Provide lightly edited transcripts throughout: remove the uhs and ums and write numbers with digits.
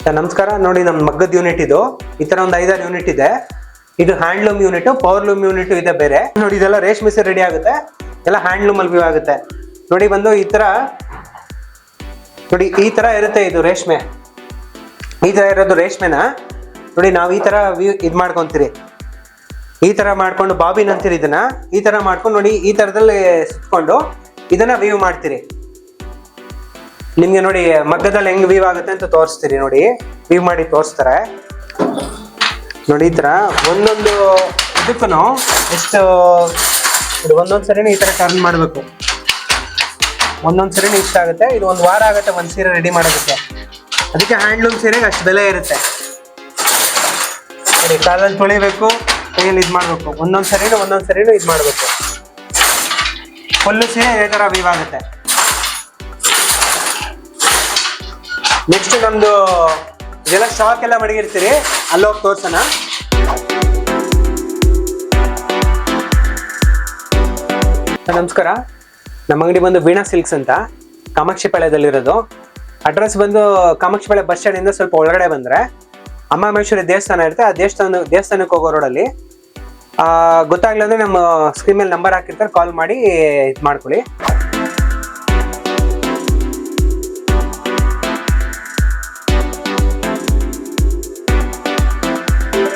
ನಮಸ್ಕಾರ. ನೋಡಿ, ನಮ್ಮ ಮಗ್ಗದ ಯೂನಿಟ್ ಇದು. ಈ ತರ ಒಂದು 5-6 ಯೂನಿಟ್ ಇದೆ. ಇದು ಹ್ಯಾಂಡ್ಲೂಮ್ ಯೂನಿಟ್, ಪವರ್ಲೂಮ್ ಯೂನಿಟ್ ಇದೆ ಬೇರೆ. ನೋಡಿ, ಇದೆಲ್ಲ ರೇಷ್ಮೆ ಸೀರೆ ರೆಡಿ ಆಗುತ್ತೆ, ಎಲ್ಲ ಹ್ಯಾಂಡ್ಲೂಮ್ ಅಲ್ಲಿ ವ್ಯೂ ಆಗುತ್ತೆ. ನೋಡಿ, ಬಂದು ಈ ತರ ನೋಡಿ, ಈ ತರ ಇರುತ್ತೆ. ಇದು ರೇಷ್ಮೆ, ಈ ತರ ಇರೋದು ರೇಷ್ಮೆನ ನೋಡಿ. ನಾವು ಈ ತರ ವ್ಯೂ ಇದು ಮಾಡ್ಕೊಂತೀರಿ, ಈ ತರ ಮಾಡ್ಕೊಂಡು ಬಾಬಿನ್ ಅಂತೀರಿ. ಇದನ್ನ ಈ ತರ ಮಾಡ್ಕೊಂಡು ನೋಡಿ, ಈ ತರದಲ್ಲಿ ಸುತ್ಕೊಂಡು ಇದನ್ನ ವ್ಯೂ ಮಾಡ್ತೀರಿ. ನಿಮ್ಗೆ ನೋಡಿ ಮಗ್ಗದಲ್ಲಿ ಹೆಂಗ್ ವ್ಯೂ ಆಗುತ್ತೆ ಅಂತ ತೋರಿಸ್ತೀರಿ. ನೋಡಿ, ವ್ಯೂ ಮಾಡಿ ತೋರಿಸ್ತಾರೆ. ನೋಡಿ, ಈ ತರ ಒಂದೊಂದು ಇದಕ್ಕೂ ಎಷ್ಟು ಒಂದೊಂದ್ ಸರಿನೂ ಈ ತರ ಟರ್ನ್ ಮಾಡ್ಬೇಕು. ಒಂದೊಂದ್ ಸರಿನೂ ಇಷ್ಟ ಆಗುತ್ತೆ. ಇದು 1 ವಾರ ಆಗುತ್ತೆ ಒಂದ್ ಸೀರೆ ರೆಡಿ ಮಾಡೋದಕ್ಕೆ. ಅದಕ್ಕೆ ಹ್ಯಾಂಡ್ಲೂಮ್ ಸೀರೆಗೆ ಅಷ್ಟು ಬೆಲೆ ಇರುತ್ತೆ. ನೋಡಿ, ಕಾಲಲ್ಲಿ ತೊಳಿಬೇಕು, ಕೈಯಲ್ಲಿ ಇದು ಮಾಡ್ಬೇಕು. ಒಂದೊಂದ್ ಸರಿನೂ ಇದು ಮಾಡ್ಬೇಕು. ಫುಲ್ಲು ಸೀರೆ ಇದೇ ತರ ವ್ಯೂ ಆಗುತ್ತೆ. ನೆಕ್ಸ್ಟ್ ನಮ್ದು ಇದೆಲ್ಲ ಸ್ಟಾಕ್ ಎಲ್ಲ ಮಡಗಿರ್ತೀರಿ, ಅಲ್ಲೋಗಿ ತೋರ್ಸೋಣ. ನಮಸ್ಕಾರ. ನಮ್ಮ ಅಂಗಡಿ ಬಂದು ವೀಣಾ ಸಿಲ್ಕ್ಸ್ ಅಂತ, ಕಾಮಾಕ್ಷಿಪಾಳ್ಯದಲ್ಲಿರೋದು. ಅಡ್ರೆಸ್ ಬಂದು ಕಾಮಾಕ್ಷಿಪಾಳ್ಯ ಬಸ್ ಸ್ಟ್ಯಾಂಡ್ ಇಂದ ಸ್ವಲ್ಪ ಒಳಗಡೆ ಬಂದ್ರೆ ಅಮ್ಮಮೇಶ್ವರಿ ದೇವಸ್ಥಾನ ಇರುತ್ತೆ. ಆ ದೇವಸ್ಥಾನಕ್ಕೆ ಹೋಗೋ ರೋಡಲ್ಲಿ. ಗೊತ್ತಾಗ್ಲಿಲ್ಲ ಅಂದ್ರೆ ನಮ್ಮ ಸ್ಕ್ರೀನ್ ಮೇಲೆ ನಂಬರ್ ಹಾಕಿರ್ತಾರೆ, ಕಾಲ್ ಮಾಡಿ ಇದು ಮಾಡ್ಕೊಳ್ಳಿ.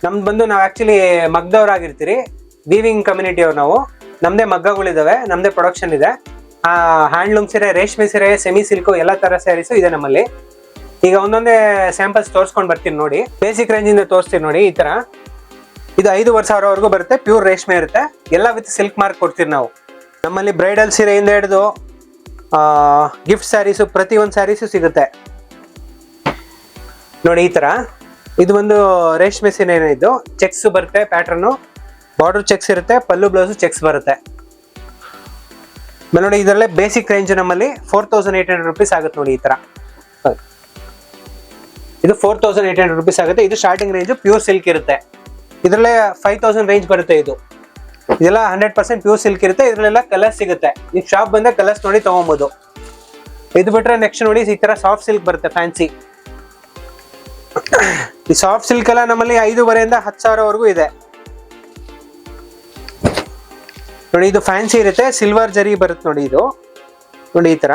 ನಮ್ದು ಬಂದು ನಾವು ಆಕ್ಚುಲಿ ಮಗ್ದವ್ರಾಗಿರ್ತೀರಿ, ವೀವಿಂಗ್ ಕಮ್ಯುನಿಟಿ ಅವ್ರು ನಾವು. ನಮ್ದೇ ಮಗ್ಗಗಳಿದಾವೆ, ನಮ್ದೇ ಪ್ರೊಡಕ್ಷನ್ ಇದೆ. ಹ್ಯಾಂಡ್ಲೂಮ್ ಸೀರೆ, ರೇಷ್ಮೆ ಸೀರೆ, ಸೆಮಿ ಸಿಲ್ಕು ಎಲ್ಲ ತರ ಸ್ಯಾರೀಸು ಇದೆ ನಮ್ಮಲ್ಲಿ. ಈಗ ಒಂದೊಂದೇ ಸ್ಯಾಂಪಲ್ಸ್ ತೋರಿಸ್ಕೊಂಡು ಬರ್ತೀನಿ ನೋಡಿ. ಬೇಸಿಕ್ ರೇಂಜ್ ಇಂದ ತೋರಿಸ್ತೀನಿ ನೋಡಿ. ಈ ತರ ಇದು 5,500 ಬರುತ್ತೆ. ಪ್ಯೂರ್ ರೇಷ್ಮೆ ಇರುತ್ತೆ, ಎಲ್ಲ ವಿತ್ ಸಿಲ್ಕ್ ಮಾರ್ಕ್ ಕೊಡ್ತೀವಿ ನಾವು. ನಮ್ಮಲ್ಲಿ ಬ್ರೈಡಲ್ ಸೀರೆಯಿಂದ ಹಿಡಿದು ಗಿಫ್ಟ್ ಸ್ಯಾರೀಸು, ಪ್ರತಿಯೊಂದು ಸ್ಯಾರೀಸು ಸಿಗುತ್ತೆ ನೋಡಿ. ಈ ತರ ಇದು ಒಂದು ರೇಷ್ಮೆ ಸೀರೆ. ಇದು ಚೆಕ್ಸ್ ಬರುತ್ತೆ, ಪ್ಯಾಟರ್ನು ಬಾರ್ಡರ್ ಚೆಕ್ಸ್ ಇರುತ್ತೆ, ಪಲ್ಲು ಬ್ಲೌಸ್ ಚೆಕ್ಸ್ ಬರುತ್ತೆ. ನೋಡಿ, ಇದರಲ್ಲೇ ಬೇಸಿಕ್ ರೇಂಜ್ ನಮ್ಮಲ್ಲಿ 4,800 rupees ಆಗುತ್ತೆ ನೋಡಿ. ಈ ತರ ಇದು 4,800 rupees ಆಗುತ್ತೆ. ಇದು ಸ್ಟಾರ್ಟಿಂಗ್ ರೇಂಜ್ ಪ್ಯೂರ್ ಸಿಲ್ಕ್ ಇರುತ್ತೆ. ಇದರಲ್ಲೇ 5,000 ರೇಂಜ್ ಬರುತ್ತೆ. ಇದೆಲ್ಲ 100% ಪ್ಯೂರ್ ಸಿಲ್ಕ್ ಇರುತ್ತೆ. ಇದರಲ್ಲೆಲ್ಲ ಕಲರ್ಸ್ ಸಿಗುತ್ತೆ. ಈ ಶಾಪ್ ಬಂದ ಕಲರ್ಸ್ ನೋಡಿ ತಗೊಬಹುದು. ಇದು ಬಿಟ್ರೆ ನೆಕ್ಸ್ಟ್ ನೋಡಿ, ಈ ತರ ಸಾಫ್ಟ್ ಸಿಲ್ಕ್ ಬರುತ್ತೆ, ಫ್ಯಾನ್ಸಿ. ಈ ಸಾಫ್ಟ್ ಸಿಲ್ಕ್ ಎಲ್ಲ ನಮ್ಮಲ್ಲಿ 5,500 10,000 ಇದೆ ನೋಡಿ. ಇದು ಫ್ಯಾನ್ಸಿ ಇರುತ್ತೆ, ಸಿಲ್ವರ್ ಜರಿ ಬರುತ್ತೆ ನೋಡಿ. ಇದು ನೋಡಿ, ಈ ತರ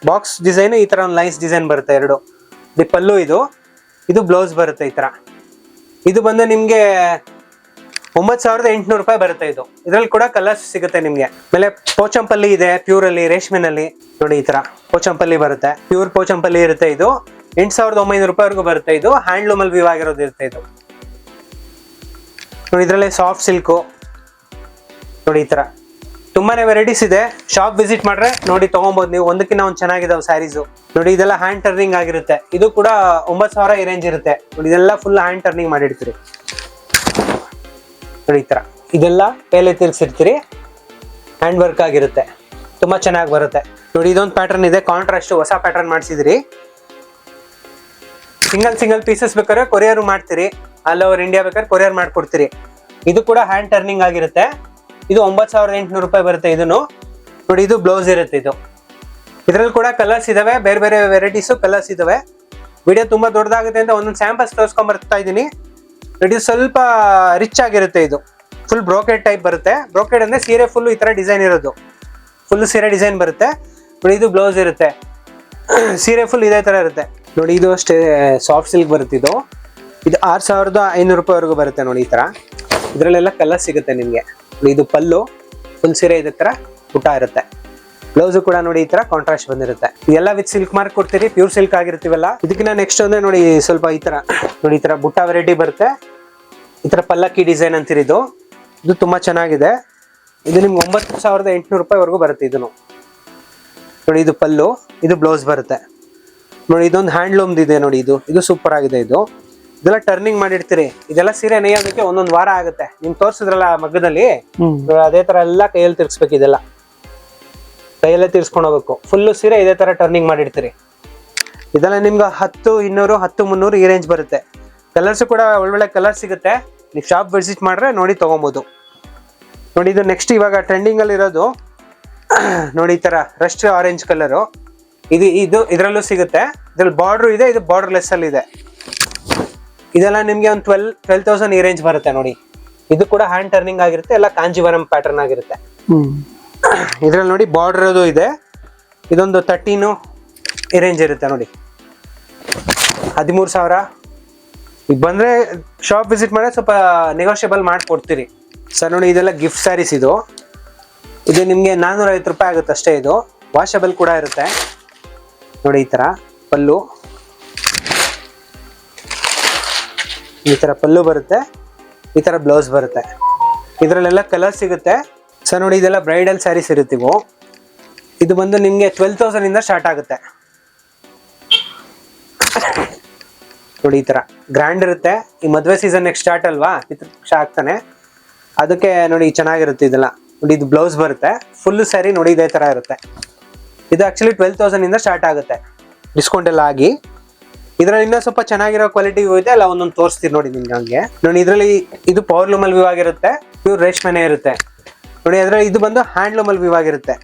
ಬಾಕ್ಸ್ ಡಿಸೈನ್, ಈ ತರ ಒಂದು ಲೈನ್ಸ್ ಡಿಸೈನ್ ಬರುತ್ತೆ ಎರಡು. ಇದು ಪಲ್ಲು, ಇದು ಬ್ಲೌಸ್ ಬರುತ್ತೆ. ಈ ತರ ಇದು ಬಂದು ನಿಮ್ಗೆ 9,800 ರೂಪಾಯಿ ಬರುತ್ತೆ. ಇದ್ರಲ್ಲಿ ಕೂಡ ಕಲರ್ಸ್ ಸಿಗುತ್ತೆ ನಿಮ್ಗೆ. ಆಮೇಲೆ ಪೋಚಂಪಲ್ಲಿ ಇದೆ, ಪ್ಯೂರ್ ಅಲ್ಲಿ ರೇಷ್ಮೆನಲ್ಲಿ ನೋಡಿ. ಈ ತರ ಪೋಚಂಪಲ್ಲಿ ಬರುತ್ತೆ, ಪ್ಯೂರ್ ಪೋಚಂಪಲ್ಲಿ ಇರುತ್ತೆ. ಇದು 8,900 ರೂಪಾಯಿವರೆಗೂ ಬರುತ್ತೆ. ಇದು ಹ್ಯಾಂಡ್ಲೂಮ್ ಅಲ್ಲಿ ವ್ಯೂ ಆಗಿರೋದು ಇರುತ್ತೆ. ಇದು ನೋಡಿ, ಇದರಲ್ಲಿ ಸಾಫ್ಟ್ ಸಿಲ್ಕು ನೋಡಿ. ಈ ತರ ತುಂಬಾನೇ ವೆರೈಟೀಸ್ ಇದೆ. ಶಾಪ್ ವಿಸಿಟ್ ಮಾಡ್ರೆ ನೋಡಿ ತಗೊಬಹುದು ನೀವು. ಒಂದಕ್ಕಿಂತ ಒಂದು ಚೆನ್ನಾಗಿದಾವೆ ಸ್ಯಾರೀಸು ನೋಡಿ. ಇದೆಲ್ಲ ಹ್ಯಾಂಡ್ ಟರ್ನಿಂಗ್ ಆಗಿರುತ್ತೆ. ಇದು ಕೂಡ 9,000 ಈ ರೇಂಜ್ ಇರುತ್ತೆ ನೋಡಿ. ಇದೆಲ್ಲ ಫುಲ್ ಹ್ಯಾಂಡ್ ಟರ್ನಿಂಗ್ ಮಾಡಿರ್ತೀರಿ ನೋಡಿ. ಈ ತರ ಇದೆಲ್ಲ ಮೇಲೆ ತಿರ್ಗಿಸಿರ್ತೀರಿ, ಹ್ಯಾಂಡ್ ವರ್ಕ್ ಆಗಿರುತ್ತೆ, ತುಂಬಾ ಚೆನ್ನಾಗಿ ಬರುತ್ತೆ ನೋಡಿ. ಇದೊಂದು ಪ್ಯಾಟರ್ನ್ ಇದೆ, ಕಾಂಟ್ರಾಸ್ಟ್ ಹೊಸ ಪ್ಯಾಟರ್ನ್ ಮಾಡಿಸಿದಿರಿ. ಸಿಂಗಲ್ ಪೀಸಸ್ ಬೇಕಾದ್ರೆ ಕೊರಿಯರ್ ಮಾಡ್ತೀರಿ, ಆಲ್ ಓವರ್ ಇಂಡಿಯಾ ಬೇಕಾದ್ರೆ ಕೊರಿಯರ್ ಮಾಡ್ಕೊಡ್ತೀರಿ. ಇದು ಕೂಡ ಹ್ಯಾಂಡ್ ಟರ್ನಿಂಗ್ ಆಗಿರುತ್ತೆ. ಇದು 9,800 ರೂಪಾಯಿ ಬರುತ್ತೆ. ಇದನ್ನು ನೋಡಿ, ಇದು ಬ್ಲೌಸ್ ಇರುತ್ತೆ. ಇದ್ರಲ್ಲಿ ಕೂಡ ಕಲರ್ಸ್ ಇದಾವೆ, ಬೇರೆ ಬೇರೆ ವೆರೈಟೀಸು ಕಲರ್ಸ್ ಇದಾವೆ. ವಿಡಿಯೋ ತುಂಬಾ ದೊಡ್ಡದಾಗುತ್ತೆ ಅಂತ ಒಂದೊಂದು ಸ್ಯಾಂಪಲ್ಸ್ ತೋರಿಸ್ಕೊಂಡ್ ಬರ್ತಾ ಇದ್ದೀನಿ. ಇದು ಸ್ವಲ್ಪ ರಿಚ್ ಆಗಿರುತ್ತೆ. ಇದು ಫುಲ್ ಬ್ರೋಕೆಡ್ ಟೈಪ್ ಬರುತ್ತೆ. ಬ್ರೋಕೆಡ್ ಅಂದ್ರೆ ಸೀರೆ ಫುಲ್ ಈ ತರ ಡಿಸೈನ್ ಇರೋದು, ಫುಲ್ ಸೀರೆ ಡಿಸೈನ್ ಬರುತ್ತೆ ನೋಡಿ. ಇದು ಬ್ಲೌಸ್ ಇರುತ್ತೆ, ಸೀರೆ ಫುಲ್ ಇದೇ ತರ ಇರುತ್ತೆ ನೋಡಿ. ಇದು ಅಷ್ಟೇ ಸಾಫ್ಟ್ ಸಿಲ್ಕ್ ಬರುತ್ತೆ. ಇದು 6,500 ರೂಪಾಯಿವರೆಗೂ ಬರುತ್ತೆ ನೋಡಿ. ಈ ತರ ಇದ್ರಲ್ಲೆಲ್ಲ ಕಲರ್ ಸಿಗುತ್ತೆ ನಿಮ್ಗೆ. ಇದು ಪಲ್ಲು, ಫುಲ್ ಸೀರೆ ಇದೇ ತರ ಪುಟ್ಟ ಇರುತ್ತೆ. ಬ್ಲೌಸ್ ಕೂಡ ನೋಡಿ ಈ ತರ ಕಾಂಟ್ರಾಸ್ಟ್ ಬಂದಿರುತ್ತೆ. ಇದೆಲ್ಲ ವಿತ್ ಸಿಲ್ಕ್ ಮಾರ್ಕ್ ಕೊಡ್ತೀರಿ, ಪ್ಯೂರ್ ಸಿಲ್ಕ್ ಆಗಿರ್ತೀವಲ್ಲ. ಇದಕ್ಕಿಂತ ನೆಕ್ಸ್ಟ್ ಅಂದ್ರೆ ನೋಡಿ, ಸ್ವಲ್ಪ ಈ ತರ ನೋಡಿ, ಈ ತರ ಬುಟ್ಟ ವೆರೈಟಿ ಬರುತ್ತೆ. ಈ ತರ ಪಲ್ಲಕ್ಕಿ ಡಿಸೈನ್ ಅಂತೀರಿ. ಇದು ತುಂಬಾ ಚೆನ್ನಾಗಿದೆ. ಇದು ನಿಮ್ಗೆ 9,800 ರೂಪಾಯಿವರೆಗೂ ಬರುತ್ತೆ. ಇದನ್ನು ನೋಡಿ, ಇದು ಪಲ್ಲು, ಇದು ಬ್ಲೌಸ್ ಬರುತ್ತೆ ನೋಡಿ. ಇದೊಂದು ಹ್ಯಾಂಡ್ಲೂಮ್ ಇದೆ ನೋಡಿ. ಇದು ಸೂಪರ್ ಆಗಿದೆ. ಇದೆಲ್ಲ ಟರ್ನಿಂಗ್ ಮಾಡಿರ್ತೀರಿ. ಇದೆಲ್ಲ ಸೀರೆ ನೇಯೋದಕ್ಕೆ 1 ವಾರ ಆಗುತ್ತೆ. ನಿಮ್ ತೋರಿಸಿದ್ರಲ್ಲ ಮಗ್ಗದಲ್ಲಿ, ಅದೇ ತರ ಎಲ್ಲ ಕೈಯಲ್ಲಿ ತಿರ್ಗಿಸ್ಬೇಕು. ಇದೆಲ್ಲ ಕೈಯಲ್ಲೇ ತಿರ್ಸ್ಕೊಂಡು ಹೋಗ್ಬೇಕು. ಫುಲ್ಲು ಸೀರೆ ಇದೇ ತರ ಟರ್ನಿಂಗ್ ಮಾಡಿರ್ತೀರಿ. ಇದೆಲ್ಲ ನಿಮ್ಗೆ 10,200 10,300 ಈ ರೇಂಜ್ ಬರುತ್ತೆ. ಕಲರ್ಸ್ ಕೂಡ ಒಳ್ಳೊಳ್ಳೆ ಕಲರ್ ಸಿಗುತ್ತೆ. ನೀವು ಶಾಪ್ ವಿಸಿಟ್ ಮಾಡ್ರೆ ನೋಡಿ ತಗೊಬೋದು ನೋಡಿ. ಇದು ನೆಕ್ಸ್ಟ್ ಇವಾಗ ಟ್ರೆಂಡಿಂಗ್ ಅಲ್ಲಿ ಇರೋದು ನೋಡಿ, ಈ ತರ ರಸ್ಟ್ ಆರೆಂಜ್ ಕಲರು. ಇದು ಇದರಲ್ಲೂ ಸಿಗುತ್ತೆ. ಇದ್ರಲ್ಲಿ ಬಾರ್ಡರ್ ಇದೆ, ಇದು ಬಾರ್ಡರ್ ಲೆಸ್ ಅಲ್ಲಿ ಇದೆ. ಇದೆಲ್ಲ ನಿಮ್ಗೆ ಒಂದು 12,000 ಈ ರೇಂಜ್ ಬರುತ್ತೆ ನೋಡಿ. ಇದು ಕೂಡ ಹ್ಯಾಂಡ್ ಟರ್ನಿಂಗ್ ಆಗಿರುತ್ತೆ, ಎಲ್ಲ ಕಾಂಜೀವರಂ ಪ್ಯಾಟರ್ನ್ ಆಗಿರುತ್ತೆ. ಇದ್ರಲ್ಲಿ ನೋಡಿ ಬಾರ್ಡರ್ ಅದು ಇದೆ. ಇದೊಂದು 13 ಈ ರೇಂಜ್ ಇರುತ್ತೆ ನೋಡಿ, 13,000. ಈಗ ಬಂದ್ರೆ ಶಾಪ್ ವಿಸಿಟ್ ಮಾಡಿದ್ರೆ ಸ್ವಲ್ಪ ನೆಗೋಷಿಯಬಲ್ ಮಾಡ್ಕೊಡ್ತೀರಿ ಸರ್. ನೋಡಿ ಇದೆಲ್ಲ ಗಿಫ್ಟ್ ಸ್ಯಾರೀಸ್. ಇದು ನಿಮ್ಗೆ 450 ರೂಪಾಯಿ ಆಗುತ್ತೆ ಅಷ್ಟೇ. ಇದು ವಾಷಬಲ್ ಕೂಡ ಇರುತ್ತೆ ನೋಡಿ. ಈ ತರ ಪಲ್ಲು, ಈ ತರ ಪಲ್ಲು ಬರುತ್ತೆ, ಈ ತರ ಬ್ಲೌಸ್ ಬರುತ್ತೆ. ಇದರಲ್ಲೆಲ್ಲ ಕಲರ್ ಸಿಗುತ್ತೆ ಸರ್. ನೋಡಿ ಇದೆಲ್ಲ ಬ್ರೈಡಲ್ ಸ್ಯಾರೀಸ್ ಇರುತ್ತೆ ಇವು. ಇದು ಬಂದು ನಿಮ್ಗೆ 12,000 ಇಂದ ಸ್ಟಾರ್ಟ್ ಆಗುತ್ತೆ ನೋಡಿ. ಈ ತರ ಗ್ರ್ಯಾಂಡ್ ಇರುತ್ತೆ. ಈ ಮದುವೆ ಸೀಸನ್ ನೆಕ್ಸ್ಟ್ ಸ್ಟಾರ್ಟ್ ಅಲ್ವಾ, ಪಿತೃಪಕ್ಷ ಆಗ್ತಾನೆ, ಅದಕ್ಕೆ ನೋಡಿ ಚೆನ್ನಾಗಿರುತ್ತೆ ಇದೆಲ್ಲ. ನೋಡಿ ಇದು ಬ್ಲೌಸ್ ಬರುತ್ತೆ, ಫುಲ್ ಸ್ಯಾರಿ ನೋಡಿ ಇದೇ ತರ ಇರುತ್ತೆ. ಇದು ಆಕ್ಚುಲಿ 12,000 ಇಂದ ಸ್ಟಾರ್ಟ್ ಆಗುತ್ತೆ, ಡಿಸ್ಕೌಂಟ್ ಎಲ್ಲ ಆಗಿ. ಇದ್ರಲ್ಲಿ ಇನ್ನೂ ಸ್ವಲ್ಪ ಚೆನ್ನಾಗಿರೋ ಕ್ವಾಲಿಟಿ ಇದೆ ಅಲ್ಲ, ಒಂದೊಂದು ತೋರಿಸ್ತೀರಿ ನೋಡಿ ನಿಮ್ಗೆ. ಹಂಗೆ ನೋಡಿ ಇದರಲ್ಲಿ ಇದು ಪವರ್ಲೂಮಲ್ ವ್ಯೂ ಆಗಿರುತ್ತೆ, ಪ್ಯೂರ್ ರೇಷ್ಮೆನೆ ಇರುತ್ತೆ ನೋಡಿ. ಅದ್ರಲ್ಲಿ ಇದು ಬಂದು ಹ್ಯಾಂಡ್ಲೂಮಲ್ ವ್ಯೂ ಆಗಿರುತ್ತೆ.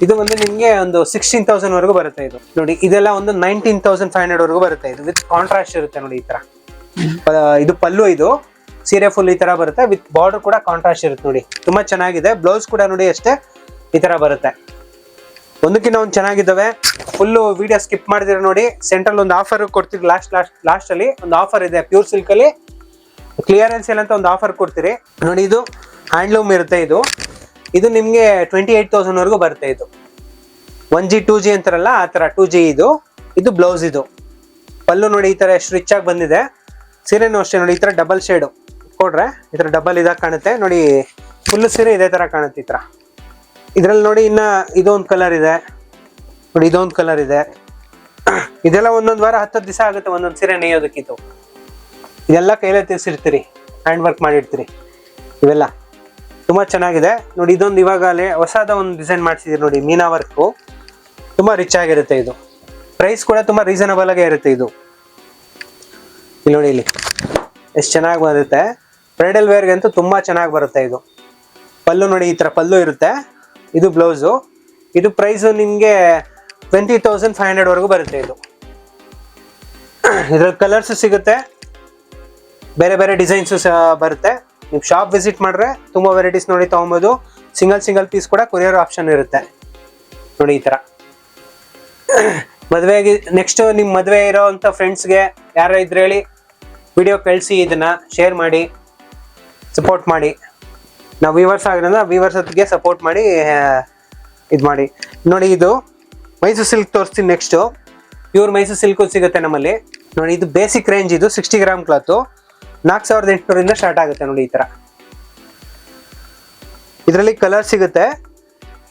ಇದು ಬಂದು ನಿಮ್ಗೆ ಒಂದು 16,000 ವರೆಗೂ ಬರುತ್ತೆ. ಇದು ನೋಡಿ ಇದೆಲ್ಲ ಒಂದು 19,500 ವರೆಗೂ ಬರುತ್ತೆ. ಇದು ವಿತ್ ಕಾಂಟ್ರಾಸ್ಟ್ ಇರುತ್ತೆ ನೋಡಿ. ಈ ತರ ಇದು ಪಲ್ಲು, ಇದು ಸೀರೆ ಫುಲ್ ಈ ತರ ಬರುತ್ತೆ, ವಿತ್ ಬಾರ್ಡರ್ ಕೂಡ ಕಾಂಟ್ರಾಸ್ಟ್ ಇರುತ್ತೆ ನೋಡಿ. ತುಂಬಾ ಚೆನ್ನಾಗಿದೆ. ಬ್ಲೌಸ್ ಕೂಡ ನೋಡಿ ಅಷ್ಟೇ ಈ ತರ ಬರುತ್ತೆ. ಒಂದಕ್ಕಿಂತ ಒಂದು ಚೆನ್ನಾಗಿದ್ದಾವೆ. ಫುಲ್ಲು ವಿಡಿಯೋ ಸ್ಕಿಪ್ ಮಾಡಿದ್ರೆ ನೋಡಿ, ಸೆಂಟ್ರಲ್ ಒಂದು ಆಫರ್ ಕೊಡ್ತೀರಿ. ಲಾಸ್ಟ್ ಅಲ್ಲಿ ಒಂದು ಆಫರ್ ಇದೆ, ಪ್ಯೂರ್ ಸಿಲ್ಕ್ ಅಲ್ಲಿ ಕ್ಲಿಯರೆನ್ಸ್ ಸೇಲ್ ಅಂತ ಒಂದು ಆಫರ್ ಕೊಡ್ತೀರಿ ನೋಡಿ. ಇದು ಹ್ಯಾಂಡ್ಲೂಮ್ ಇರುತ್ತೆ. ಇದು ನಿಮ್ಗೆ 28,000 ವರೆಗೂ ಬರುತ್ತೆ. ಇದು 1G 2G ಅಂತಾರಲ್ಲ ಆ ತರ 2G. ಇದು ಬ್ಲೌಸ್. ಇದು ಪಲ್ಲು ನೋಡಿ ಈ ತರ ಎಷ್ಟು ರಿಚ್ ಆಗಿ ಬಂದಿದೆ. ಸೀರೆನೂ ಅಷ್ಟೇ ನೋಡಿ, ಈ ತರ ಡಬಲ್ ಶೇಡು ಕೊಡ್ರೆ ಈ ತರ ಡಬಲ್ ಇದಾಗಿ ಕಾಣುತ್ತೆ ನೋಡಿ. ಫುಲ್ ಸೀರೆ ಇದೇ ತರ ಕಾಣುತ್ತೆ ಈ ತರ. ಇದ್ರಲ್ಲಿ ನೋಡಿ ಇನ್ನ ಇದೊಂದು ಕಲರ್ ಇದೆ ನೋಡಿ, ಇದೊಂದು ಕಲರ್ ಇದೆ. ಇದೆಲ್ಲ ಒಂದೊಂದು ವಾರ 10 ದಿವಸ ಆಗುತ್ತೆ ಒಂದೊಂದು ಸೀರೆ ನೇಯೋದಕ್ಕಿತ್ತು. ಇದೆಲ್ಲ ಕೈಲೇ ತಿರ್ಸಿರ್ತೀರಿ, ಹ್ಯಾಂಡ್ ವರ್ಕ್ ಮಾಡಿರ್ತೀರಿ. ಇವೆಲ್ಲ ತುಂಬಾ ಚೆನ್ನಾಗಿದೆ ನೋಡಿ. ಇದೊಂದು ಇವಾಗಲೇ ಹೊಸದ ಒಂದು ಡಿಸೈನ್ ಮಾಡಿಸಿದೀರಿ ನೋಡಿ, ಮೀನಾ ವರ್ಕು. ತುಂಬಾ ರಿಚ್ ಆಗಿರುತ್ತೆ. ಇದು ಪ್ರೈಸ್ ಕೂಡ ತುಂಬಾ ರೀಸನಬಲ್ ಆಗೇ ಇರುತ್ತೆ. ಇದು ಇಲ್ಲಿ ನೋಡಿ, ಇಲ್ಲಿ ಎಷ್ಟು ಚೆನ್ನಾಗಿ ಬರುತ್ತೆ. ಬ್ರೈಡಲ್ ವೇರ್ಗೆ ಅಂತೂ ತುಂಬಾ ಚೆನ್ನಾಗಿ ಬರುತ್ತೆ. ಇದು ಪಲ್ಲು ನೋಡಿ, ಈ ತರ ಪಲ್ಲು ಇರುತ್ತೆ. ಇದು ಬ್ಲೌಸು. ಇದು ಪ್ರೈಸು ನಿಮಗೆ 20,500 ವರೆಗೂ ಬರುತ್ತೆ. ಇದು ಇದ್ರಲ್ಲಿ ಕಲರ್ಸ್ ಸಿಗುತ್ತೆ, ಬೇರೆ ಬೇರೆ ಡಿಸೈನ್ಸು ಸಹ ಬರುತ್ತೆ. ನೀವು ಶಾಪ್ ವಿಸಿಟ್ ಮಾಡಿದ್ರೆ ತುಂಬ ವೆರೈಟೀಸ್ ನೋಡಿ ತೊಗೊಬೋದು. ಸಿಂಗಲ್ ಪೀಸ್ ಕೂಡ ಕೊರಿಯರ್ ಆಪ್ಷನ್ ಇರುತ್ತೆ ನೋಡಿ. ಈ ಥರ ಮದುವೆಗೆ ನೆಕ್ಸ್ಟ್ ನಿಮ್ಮ ಮದುವೆ ಇರೋವಂಥ ಫ್ರೆಂಡ್ಸ್ಗೆ ಯಾರು ಇದ್ರೆ ಹೇಳಿ, ವಿಡಿಯೋ ಕಳಿಸಿ, ಇದನ್ನ ಶೇರ್ ಮಾಡಿ, ಸಪೋರ್ಟ್ ಮಾಡಿ. ನಾವು ವ್ಯೂವರ್ಸ್ ಆಗಿರೋದ್ರಿಂದ ವ್ಯೂವರ್ಸ್ ಹೊತ್ತಿಗೆ ಸಪೋರ್ಟ್ ಮಾಡಿ ಇದು ಮಾಡಿ ನೋಡಿ. ಇದು ಮೈಸೂರು ಸಿಲ್ಕ್ ತೋರಿಸ್ತೀನಿ. ನೆಕ್ಸ್ಟು ಪ್ಯೂರ್ ಮೈಸೂರು ಸಿಲ್ಕು ಸಿಗುತ್ತೆ ನಮ್ಮಲ್ಲಿ ನೋಡಿ. ಇದು ಬೇಸಿಕ್ ರೇಂಜ್. ಇದು 60 ಗ್ರಾಮ್ ಕ್ಲಾತು 4,800 ಸ್ಟಾರ್ಟ್ ಆಗುತ್ತೆ ನೋಡಿ. ಈ ತರ ಇದರಲ್ಲಿ ಕಲರ್ ಸಿಗುತ್ತೆ.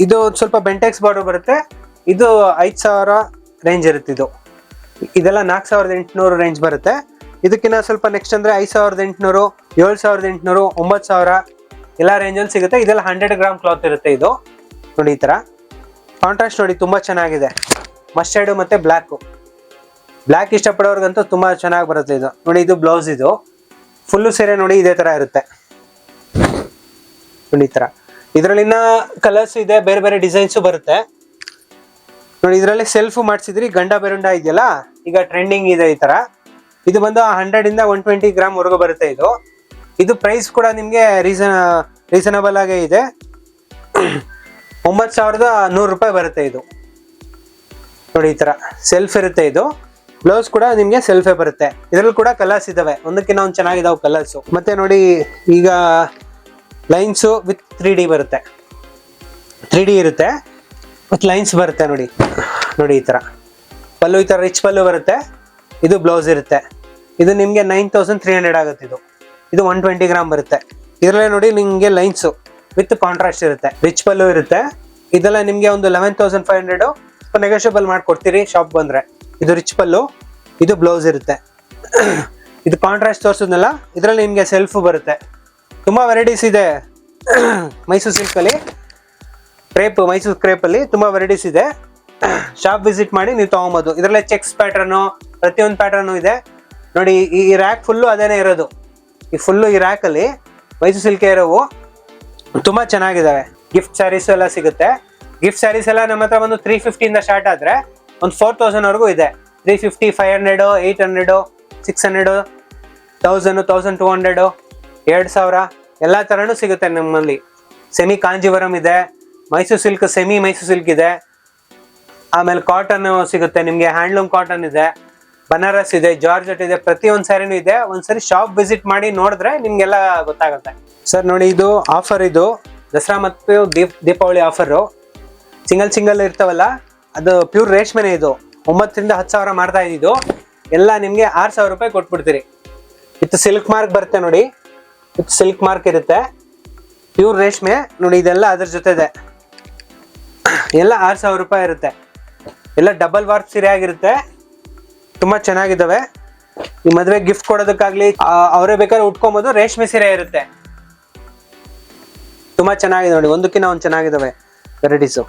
ಇದು ಸ್ವಲ್ಪ ಬೆಂಟೆಕ್ಸ್ ಬಾರ್ಡರ್ ಬರುತ್ತೆ. ಇದು 5,000 ರೇಂಜ್ ಇರುತ್ತೆ. ಇದೆಲ್ಲ 4,800 ರೇಂಜ್ ಬರುತ್ತೆ. ಇದಕ್ಕಿಂತ ಸ್ವಲ್ಪ ನೆಕ್ಸ್ಟ್ ಅಂದ್ರೆ 5,800, 7,800, 9,000 ಎಲ್ಲ ರೇಂಜಲ್ಲಿ ಸಿಗುತ್ತೆ. ಇದೆಲ್ಲ 100 ಗ್ರಾಮ್ ಕ್ಲಾತ್ ಇರುತ್ತೆ. ಇದು ನೋಡಿ ಈ ತರ ಕಾಂಟ್ರಾಸ್ಟ್ ನೋಡಿ, ತುಂಬಾ ಚೆನ್ನಾಗಿದೆ. ಮಸ್ಟರ್ಡ್ ಮತ್ತೆ ಬ್ಲ್ಯಾಕ್ ಇಷ್ಟಪಡೋರ್ಗಂತೂ ತುಂಬಾ ಚೆನ್ನಾಗಿ ಬರುತ್ತೆ. ಇದು ನೋಡಿ, ಇದು ಬ್ಲೌಸ್. ಇದು ಫುಲ್ಲು ಸೀರೆ ನೋಡಿ ಇದೇ ತರ ಇರುತ್ತೆ ನೋಡಿ. ಈ ತರ ಇದರಲ್ಲಿನ ಕಲರ್ಸ್ ಇದೆ, ಬೇರೆ ಬೇರೆ ಡಿಸೈನ್ಸು ಬರುತ್ತೆ ನೋಡಿ. ಇದರಲ್ಲಿ ಸೆಲ್ಫ್ ಮಾಡಿಸಿದ್ರಿ, ಗಂಡ ಬೆರುಂಡ ಇದೆಯಲ್ಲ ಈಗ ಟ್ರೆಂಡಿಂಗ್ ಇದೆ ಈ ತರ. ಇದು ಬಂದು 100 ಇಂದ 120 ಗ್ರಾಮ್ ವರೆಗೂ ಬರುತ್ತೆ. ಇದು ಪ್ರೈಸ್ ಕೂಡ ನಿಮ್ಗೆ ರೀಸನಬಲ್ ಆಗೇ ಇದೆ. 9,100 ರೂಪಾಯಿ ಬರುತ್ತೆ. ಇದು ನೋಡಿ ಈ ತರ ಸೆಲ್ಫ್ ಇರುತ್ತೆ. ಇದು ಬ್ಲೌಸ್ ಕೂಡ ನಿಮ್ಗೆ ಸೆಲ್ಫೇ ಬರುತ್ತೆ. ಇದ್ರಲ್ಲಿ ಕೂಡ ಕಲರ್ಸ್ ಇದಾವೆ, ಒಂದಕ್ಕಿಂತ ಒಂದು ಚೆನ್ನಾಗಿದಾವೆ ಕಲರ್ಸು. ಮತ್ತೆ ನೋಡಿ ಈಗ ಲೈನ್ಸು ವಿತ್ 3D ಬರುತ್ತೆ. 3D ಇರುತ್ತೆ ವಿತ್ ಲೈನ್ಸ್ ಬರುತ್ತೆ ನೋಡಿ. ಈ ತರ ಪಲ್ಲು ಈ ತರ ರಿಚ್ ಪಲ್ಲು ಬರುತ್ತೆ. ಇದು ಬ್ಲೌಸ್ ಇರುತ್ತೆ. ಇದು ನಿಮ್ಗೆ 9,300 ಆಗುತ್ತೆ. ಇದು 120 ಗ್ರಾಮ್ ಬರುತ್ತೆ. ಇದರಲ್ಲೇ ನೋಡಿ ನಿಮ್ಗೆ ಲೈನ್ಸು ವಿತ್ ಕಾಂಟ್ರಾಸ್ಟ್ ಇರುತ್ತೆ, ರಿಚ್ ಪಲ್ಲು ಇರುತ್ತೆ. ಇದೆಲ್ಲ ನಿಮ್ಗೆ ಒಂದು 11,500 ನೆಗೋಷಿಯಬಲ್ ಮಾಡ್ಕೊಡ್ತೀರಿ ಶಾಪ್ ಬಂದ್ರೆ. ಇದು ರಿಚ್ ಪಲ್ಲು, ಇದು ಬ್ಲೌಸ್ ಇರುತ್ತೆ. ಇದು ಕಾಂಟ್ರಾಸ್ಟ್ ತೋರಿಸಿದ್ನಲ್ಲ, ಇದರಲ್ಲಿ ನಿಮ್ಗೆ ಸೆಲ್ಫ್ ಬರುತ್ತೆ. ತುಂಬಾ ವೆರೈಟೀಸ್ ಇದೆ ಮೈಸೂರು ಸಿಲ್ಕ್ ಅಲ್ಲಿ. ಮೈಸೂರು ಕ್ರೇಪ್ ಅಲ್ಲಿ ತುಂಬಾ ವೆರೈಟೀಸ್ ಇದೆ. ಶಾಪ್ ವಿಸಿಟ್ ಮಾಡಿ ನೀವು ತಗೊಬೋದು. ಇದರಲ್ಲೇ ಚೆಕ್ಸ್ ಪ್ಯಾಟರ್ನು, ಪ್ರತಿಯೊಂದು ಪ್ಯಾಟರ್ನು ಇದೆ ನೋಡಿ. ಈ ರ್ಯಾಕ್ ಫುಲ್ಲು ಅದೇನೇ ಇರೋದು. ಈ ಫುಲ್ಲು ಈ ರ್ಯಾಕ್ ಅಲ್ಲಿ ಮೈಸೂರು ಸಿಲ್ಕ್ ಇರೋವು ತುಂಬಾ ಚೆನ್ನಾಗಿದಾವೆ. ಗಿಫ್ಟ್ ಸ್ಯಾರೀಸ್ ಎಲ್ಲ ಸಿಗುತ್ತೆ. ಗಿಫ್ಟ್ ಸ್ಯಾರೀಸ್ ಎಲ್ಲ ನಮ್ಮ ಹತ್ರ ಒಂದು 350 ಇಂದ ಸ್ಟಾರ್ಟ್ ಆದ್ರೆ ಒಂದು 4,000 ವರೆಗೂ ಇದೆ. 350, 500, 800, 600 1200, 2000 ಎಲ್ಲ ತರನು ಸಿಗುತ್ತೆ ನಮ್ಮಲ್ಲಿ. ಸೆಮಿ ಕಾಂಜಿವರಂ ಇದೆ, Mysuru silk, semi Mysuru silk ಇದೆ, ಆಮೇಲೆ ಕಾಟನ್ ಸಿಗುತ್ತೆ ನಿಮ್ಗೆ, ಹ್ಯಾಂಡ್ಲೂಮ್ ಕಾಟನ್ ಇದೆ, ಬನಾರಸ್ ಇದೆ, ಜಾರ್ಜೆಟ್ ಇದೆ, ಪ್ರತಿಯೊಂದು ಸ್ಯಾರಿನೂ ಇದೆ. ಒಂದ್ಸರಿ ಶಾಪ್ ವಿಸಿಟ್ ಮಾಡಿ ನೋಡಿದ್ರೆ ನಿಮ್ಗೆಲ್ಲ ಗೊತ್ತಾಗುತ್ತೆ. ಸರ್ ನೋಡಿ, ಇದು ಆಫರ್, ಇದು ದಸರಾ ಮತ್ತು ದೀಪಾವಳಿ ಆಫರು. ಸಿಂಗಲ್ ಇರ್ತಾವಲ್ಲ, ಅದು ಪ್ಯೂರ್ ರೇಷ್ಮೆನೆ. ಇದು 9 ರಿಂದ 10 ಸಾವಿರ ಮಾಡ್ತಾ ಇದ್ದು ಎಲ್ಲ ನಿಮ್ಗೆ 6,000 ರೂಪಾಯಿ ಕೊಟ್ಬಿಡ್ತೀರಿ. ವಿತ್ ಸಿಲ್ಕ್ ಮಾರ್ಕ್ ಬರುತ್ತೆ ನೋಡಿ, ವಿತ್ ಸಿಲ್ಕ್ ಮಾರ್ಕ್ ಇರುತ್ತೆ, ಪ್ಯೂರ್ ರೇಷ್ಮೆ ನೋಡಿ. ಇದೆಲ್ಲ ಅದ್ರ ಜೊತೆ ಇದೆ, ಎಲ್ಲ 6,000 ರೂಪಾಯಿ ಇರುತ್ತೆ. ಎಲ್ಲ ಡಬಲ್ ವಾರ್ಪ್ ಸೀರೆ ಆಗಿರುತ್ತೆ, ತುಂಬಾ ಚೆನ್ನಾಗಿದ್ದಾವೆ. ಈ ಮದುವೆ ಗಿಫ್ಟ್ ಕೊಡೋದಕ್ಕಾಗ್ಲಿ, ಅವರೇ ಬೇಕಾದ್ರೆ ಉಟ್ಕೊಬೋದು. ರೇಷ್ಮೆ ಸೀರೆ ಇರುತ್ತೆ, ತುಂಬಾ ಚೆನ್ನಾಗಿದೆ ನೋಡಿ. ಒಂದಕ್ಕಿಂತ ಒಂದು ಚೆನ್ನಾಗಿದ್ದಾವೆ ವೆರೈಟೀಸು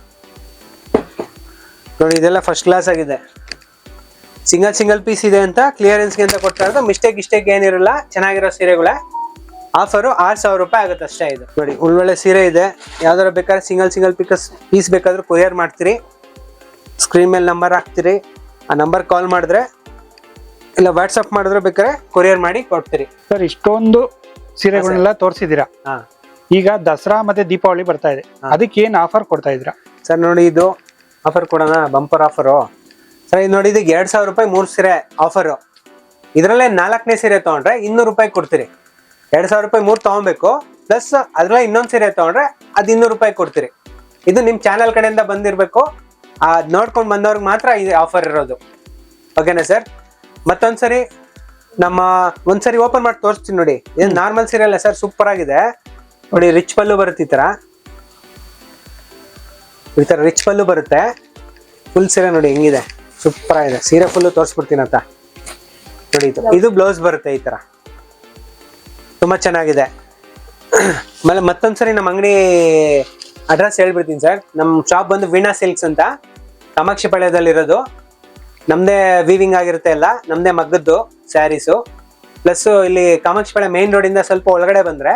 ನೋಡಿ. ಇದೆಲ್ಲ ಫಸ್ಟ್ ಕ್ಲಾಸ್ ಆಗಿದೆ. ಸಿಂಗಲ್ ಪೀಸ್ ಇದೆ ಅಂತ ಕ್ಲಿಯರೆನ್ಸ್ಗೆ ಅಂತ ಕೊಡ್ತಾ ಇರೋದು. ಮಿಸ್ಟೇಕ್ ಏನಿರಲ್ಲ, ಚೆನ್ನಾಗಿರೋ ಸೀರೆಗಳೇ. ಆಫರು 6,000 ರೂಪಾಯಿ ಆಗುತ್ತೆ ಅಷ್ಟೇ. ಇದು ನೋಡಿ, ಒಳ್ಳೊಳ್ಳೆ ಸೀರೆ ಇದೆ. ಯಾವ್ದಾರ ಬೇಕಾದ್ರೆ ಸಿಂಗಲ್ ಪೀಸ್ ಬೇಕಾದ್ರೂ ಕೊರಿಯರ್ ಮಾಡ್ತೀರಿ. ಸ್ಕ್ರೀನ್ ಮೇಲೆ ನಂಬರ್ ಹಾಕ್ತೀರಿ, ಆ ನಂಬರ್ ಕಾಲ್ ಮಾಡಿದ್ರೆ ಇಲ್ಲ ವಾಟ್ಸಪ್ ಮಾಡಿದ್ರೆ ಬೇಕಾದ್ರೆ ಕೊರಿಯರ್ ಮಾಡಿ ಕೊಡ್ತೀರಿ. ಸರ್, ಇಷ್ಟೊಂದು ಸೀರೆಗಳನ್ನೆಲ್ಲ ತೋರಿಸಿದೀರಾ. ಈಗ ದಸರಾ ಮತ್ತೆ ದೀಪಾವಳಿ ಬರ್ತಾ ಇದೆ, ಅದಕ್ಕೆ ಏನ್ ಆಫರ್ ಕೊಡ್ತಾ ಇದ್ದೀರಾ? ಸರ್ ನೋಡಿ, ಇದು ಆಫರ್ ಕೊಡೋಣ, ಬಂಪರ್ ಆಫರು. ಸರ್ ಇದು ನೋಡಿ, ಇದಕ್ಕೆ 2,000 ರೂಪಾಯಿ 3 ಸೀರೆ ಆಫರು. ಇದರಲ್ಲೇ 4ನೇ ಸೀರೆ ತಗೊಂಡ್ರೆ 200 ರೂಪಾಯಿ ಕೊಡ್ತೀರಿ. 2,000 ರೂಪಾಯಿ 3 ತಗೊಬೇಕು, ಪ್ಲಸ್ ಅದ್ರಲ್ಲೇ ಇನ್ನೊಂದು ಸೀರೆ ತಗೊಂಡ್ರೆ ಅದು 200 ರೂಪಾಯಿ ಕೊಡ್ತೀರಿ. ಇದು ನಿಮ್ ಚಾನಲ್ ಕಡೆಯಿಂದ ಬಂದಿರ್ಬೇಕು, ಅದ್ ನೋಡ್ಕೊಂಡು ಬಂದವ್ರಿಗೆ ಮಾತ್ರ ಇದು ಆಫರ್ ಇರೋದು. ಓಕೆನಾ ಸರ್? ಮತ್ತೊಂದ್ಸರಿ ಒಂದ್ಸರಿ ಓಪನ್ ಮಾಡಿ ತೋರಿಸ್ತೀನಿ ನೋಡಿ. ಇದು ನಾರ್ಮಲ್ ಸೀರೆ ಅಲ್ಲ ಸರ್, ಸೂಪರ್ ಆಗಿದೆ ನೋಡಿ. ರಿಚ್ ಪಲ್ಲು ಬರುತ್ತೆ, ಈ ತರ ರಿಚ್ ಪಲ್ಲು ಬರುತ್ತೆ. ಫುಲ್ ಸೀರೆ ನೋಡಿ ಹೆಂಗಿದೆ, ಸೂಪರ್ ಆಗಿದೆ. ಸೀರೆ ಫುಲ್ಲು ತೋರಿಸ್ಬಿಡ್ತೀನಿ ಅಂತ ನೋಡಿ. ಇದು ಬ್ಲೌಸ್ ಬರುತ್ತೆ ಈ ತರ, ತುಂಬಾ ಚೆನ್ನಾಗಿದೆ. ಆಮೇಲೆ ಮತ್ತೊಂದ್ಸರಿ ನಮ್ಮ ಅಂಗಡಿ ಅಡ್ರೆಸ್ ಹೇಳ್ಬಿಡ್ತೀನಿ ಸರ್. ನಮ್ಮ ಶಾಪ್ ಬಂದು ವೀಣಾ ಸಿಲ್ಕ್ಸ್ ಅಂತ, ಕಾಮಾಕ್ಷಿ ಪಾಳ್ಯದಲ್ಲಿ ಇರೋದು. ನಮ್ದೇ ವೀವಿಂಗ್ ಆಗಿರುತ್ತೆ, ಎಲ್ಲ ನಮ್ದೇ ಮಗ್ಗದ್ದು ಸ್ಯಾರೀಸು. ಪ್ಲಸ್ ಇಲ್ಲಿ ಕಾಮಾಕ್ಷಿ ಪಾಳ್ಯ ಮೇನ್ ರೋಡ್ ಇಂದ ಸ್ವಲ್ಪ ಒಳಗಡೆ ಬಂದ್ರೆ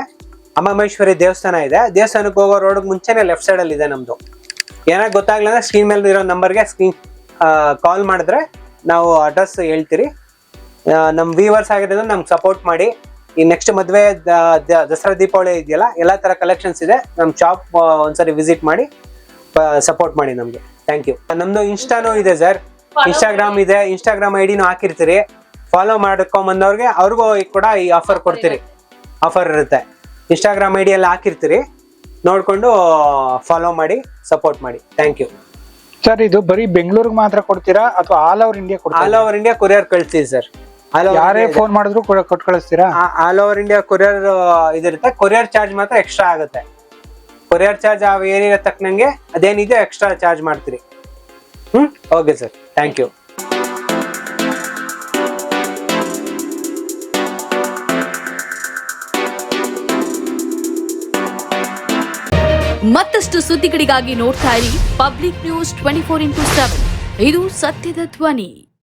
ಅಮ್ಮಮೇಶ್ವರಿ ದೇವಸ್ಥಾನ ಇದೆ. ದೇವಸ್ಥಾನಕ್ಕೆ ಹೋಗೋ ರೋಡ್ ಮುಂಚೆನೆ ಲೆಫ್ಟ್ ಸೈಡ್ ಅಲ್ಲಿ ಇದೆ ನಮ್ದು. ಏನಾಗ ಗೊತ್ತಾಗ್ಲಿಲ್ಲ ಅಂದ್ರೆ ಸ್ಕ್ರೀನ್ ಮೇಲೆ ಇರೋ ನಂಬರ್ಗೆ ಕಾಲ್ ಮಾಡಿದ್ರೆ ನಾವು ಅಡ್ರೆಸ್ ಹೇಳ್ತೀರಿ. ನಮ್ಮ ವ್ಯೂವರ್ಸ್ ಆಗಿರೋದು ನಮ್ಗೆ ಸಪೋರ್ಟ್ ಮಾಡಿ. ಈ ನೆಕ್ಸ್ಟ್ ಮದುವೆ ದಸರಾ ದೀಪಾವಳಿ ಇದೆಯಲ್ಲ, ಎಲ್ಲಾ ತರ ಕಲೆಕ್ಷನ್ಸ್ ಇದೆ. ನಮ್ಮ ಶಾಪ್ ಒಂದ್ಸರಿ ವಿಸಿಟ್ ಮಾಡಿ ಸಪೋರ್ಟ್ ಮಾಡಿ ನಮ್ಗೆ. Thank you. ನಮ್ದು ಇನ್ಸ್ಟಾನೂ ಇದೆ ಸರ್, ಇನ್ಸ್ಟಾಗ್ರಾಮ್ ಇದೆ. ಇನ್ಸ್ಟಾಗ್ರಾಮ್ ಐಡಿನೂ ಹಾಕಿರ್ತೀರಿ. ಫಾಲೋ ಮಾಡ್ಕೊಂಡ್ ಬಂದವ್ರಿಗೆ ಅವ್ರಿಗೂ ಕೂಡ ಈ ಆಫರ್ ಕೊಡ್ತೀರಿ. ಆಫರ್ ಇರುತ್ತೆ, ಇನ್ಸ್ಟಾಗ್ರಾಮ್ ಐಡಿ ಎಲ್ಲ ಹಾಕಿರ್ತೀರಿ, ನೋಡ್ಕೊಂಡು ಫಾಲೋ ಮಾಡಿ ಸಪೋರ್ಟ್ ಮಾಡಿ. Thank you sir. ಇದು ಬರೀ ಬೆಂಗಳೂರಿಗೆ ಮಾತ್ರ ಕೊಡ್ತೀರಾ ಅಥವಾ ಆಲ್ ಓವರ್ ಇಂಡಿಯಾ ಕೊಡ್ತೀರಾ? ಆಲ್ ಓವರ್ ಇಂಡಿಯಾ ಕೊರಿಯರ್ ಕಳಿಸ್ತೀವಿ ಸರ್. ಯಾರೇ ಫೋನ್ ಮಾಡಿದ್ರು ಕೊಟ್ಟು ಕಳಿಸ್ತೀರಾ? ಆಲ್ ಓವರ್ ಇಂಡಿಯಾ ಕೊರಿಯರ್ ಇದಿರುತ್ತೆ. ಕೊರಿಯರ್ ಚಾರ್ಜ್ ಮಾತ್ರ ಎಕ್ಸ್ಟ್ರಾ ಆಗುತ್ತೆ. ಕೊರಿಯರ್ ಚಾರ್ಜ್ ಆ ಏರಿಯಾ ತಕ್ಕನಂಗೆ ಅದೇನಿದೆ ಎಕ್ಸ್ಟ್ರಾ ಚಾರ್ಜ್ ಮಾಡ್ತೀರಿ. Okay sir, thank you. ಮತ್ತಷ್ಟು ಸುದ್ದಿಗಳಿಗಾಗಿ ನೋಡ್ತಾ ಇರಿ ಪಬ್ಲಿಕ್ ನ್ಯೂಸ್ 24x7. ಇದು ಸತ್ಯದ ಧ್ವನಿ.